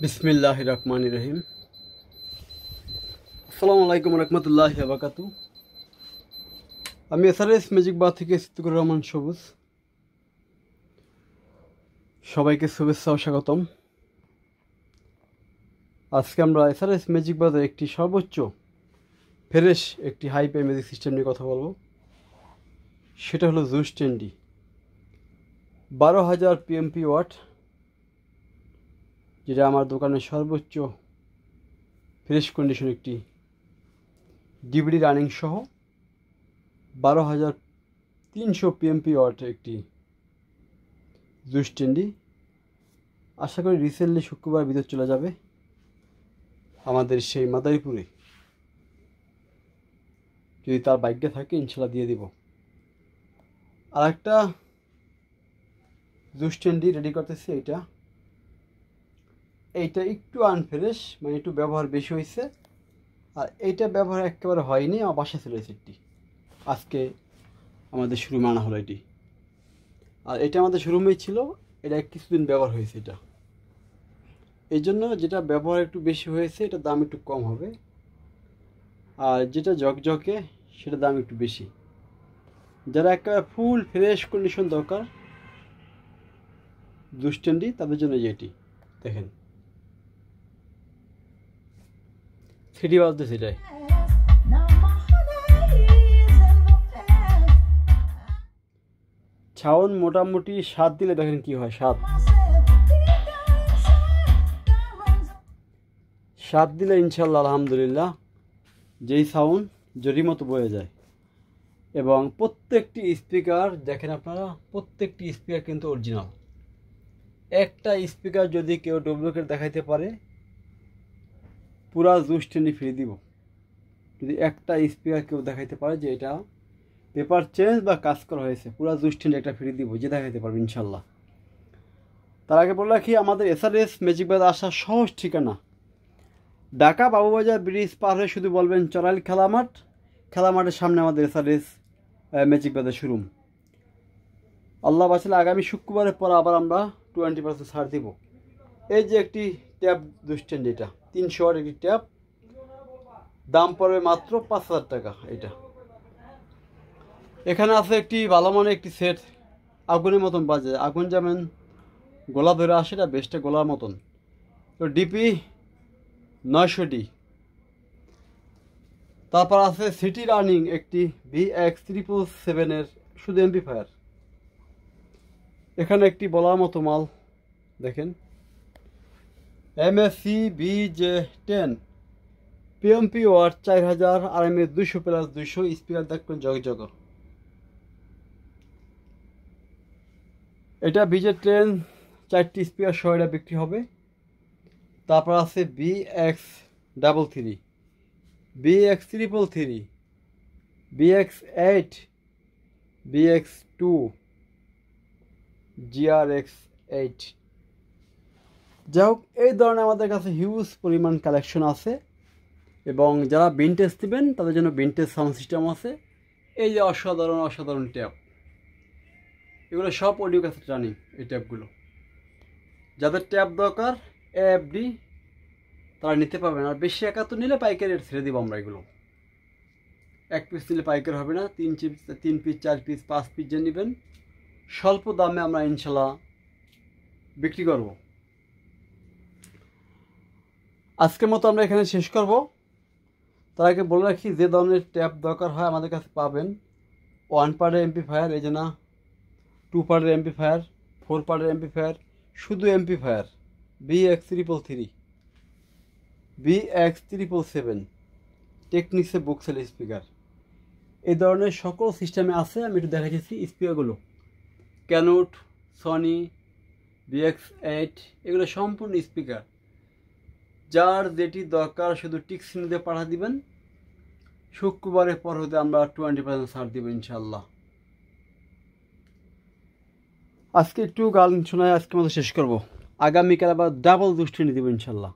বিসমিল্লাহির রহমানির রহিম। আসসালামু আলাইকুম রহমতুল্লাহি ওয়া বারাকাতুহু। আমি এসআরএস ম্যাজিক বার থেকে সিদ্দিকুর রহমান সবুজ। সবাইকে শুভেচ্ছা ও স্বাগতম। আজকে আমরা এসআরএস ম্যাজিক বারের একটি সর্বোচ্চ ফ্রেশ একটি হাই পে ম্যাজিক সিস্টেম নিয়ে কথা বলবো। সেটা হলো জুস টেন্ডি 12,000 PMP ওয়াট, যেটা আমার দোকানের সর্বোচ্চ ফ্রেশ কন্ডিশন একটি ডিভিডি রানিং সহ 12,300 PMP ওয়াট একটি জুস টেন্ডি। আশা করি রিসেন্টলি শুক্রবার ভিতর চলে যাবে আমাদের সেই মাদারীপুরে। যদি তার ভাগ্যে থাকে ইনশাল্লাহ দিয়ে দিব। আর একটা জুস টেন্ডি রেডি করতেছি। এইটা একটু আনফ্রেশ, মানে একটু ব্যবহার বেশি হয়েছে। আর এইটা ব্যবহার একেবারে হয়নি, আমার বাসায় ছিল এই সেটটি। আজকে আমাদের শোরুমে আনা হলো এটি। আর এটা আমাদের শোরুমেই ছিল, এটা কিছুদিন ব্যবহার হয়েছে এটা। এই জন্য যেটা ব্যবহার একটু বেশি হয়েছে এটার দাম একটু কম হবে, আর যেটা জকজকে সেটার দাম একটু বেশি। যারা একেবারে ফুল ফ্রেশ কন্ডিশন দরকার জুস টেন্ডি, তাদের জন্য যেটি দেখেন 3D বাজতে সেটাই। ছাউন মোটামুটি 7 দিলে দেখেন কি হয়। 7 দিলে ইনশাল্লাহ আলহামদুলিল্লাহ যেই সাউন্ড জরির মতো বয়ে যায়। এবং প্রত্যেকটি স্পিকার দেখেন আপনারা, প্রত্যেকটি স্পিকার কিন্তু অরিজিনাল। একটা স্পিকার যদি কেউ ডুপ্লিকেট দেখাইতে পারে পুরা জুস টেন্ডি ফ্রি দিব। যদি একটা স্পিকার কেউ দেখাইতে পারে যে এটা পেপার চেঞ্জ বা কাজ করা হয়েছে, পুরা জুস টেন্ডি একটা ফ্রি দিব, যে দেখাইতে পারবে ইনশাল্লাহ। তার আগে বলে রাখি, আমাদের এসআরএস ম্যাজিক বাজার আসার সহজ ঠিকানা ঢাকা বাবুবাজার ব্রিজ পার হয়ে শুধু বলবেন চরাইল খেলামাঠ। খেলামাঠের সামনে আমাদের এসআরএস ম্যাজিক বাজার শোরুম। আল্লাহ বাঁচালে আগামী শুক্রবারের পর আবার আমরা 20% ছাড় দিব। এই যে একটি ট্যাব জুস টেন্ডি, এটা 300 ওয়াট একটি ট্যাব, দাম পড়বে মাত্র 5,000 টাকা। এটা এখানে আছে একটি ভালো মানের একটি সেট, আগুনের মতন বাজে। আগুন যেমন গোলা ধরে আসে, এটা বেস্টে গোলার মতন। তো ডিপি 900D। তারপর আছে সিটি রানিং একটি VX777 এর শুধু এমপ্লিফায়ার। এখানে একটি বলার মতো মাল দেখেন, MSC BJ10 PMP watt 4000 RMS 200+200 speaker দেখবেন জগ। এটা BJ10 4টি স্পিকার সহ এটা বিক্রি হবে। তারপর আছে BX33, BX333, BX8, BX2, GRX8। যাই হোক, এই ধরনের আমাদের কাছে হিউজ পরিমাণ কালেকশন আছে। এবং যারা ভিনটেজ নেবেন তাদের জন্য ভিনটেজ সাউন্ড সিস্টেম আছে। এই যে অসাধারণ ট্যাব, এগুলো সব অডিও ক্যাসেট রানিং। এই ট্যাবগুলো যাদের ট্যাব দরকার AFD তারা নিতে পারবেন। আর বেশি একাত্তর নিলে পাইকারি রেট ছেড়ে দিব আমরা। এগুলো 1 পিস নিলে পাইকারি হবে না, 3 পিস 4 পিস 5 পিস যে নেবেন স্বল্প দামে আমরা ইনশাল্লাহ বিক্রি করব। আজকের মতো আমরা এখানে শেষ করব। তার আগে বলে রাখি, যে ধরনের ট্যাব দরকার হয় আমাদের কাছে পাবেন। 1 পার্টের এমপ্লিফায়ার, এই যে না 2 পার্টের এমপ্লিফায়ার, 4 পার্টের এমপ্লিফায়ার, শুধু amplifier VX333, VX777, টেকনিক্সের bookshelf speaker, এই ধরনের সকল সিস্টেমে আছে। আমি একটু দেখাচ্ছি স্পিকারগুলো। ক্যানোট, সনি, BX8, এগুলো সম্পূর্ণ স্পিকার। যার যেটি দরকার শুধু টিকসিনিতে পাঠা দিবেন। শুক্রবারের পর হতে আমরা 20% ছাড় দিব ইনশাল্লাহ। আজকে একটু গান শোনায় আজকে মতো শেষ করবো। আগামীকাল আবার ডাবল জুস টেন্ডি দিব ইনশাল্লাহ।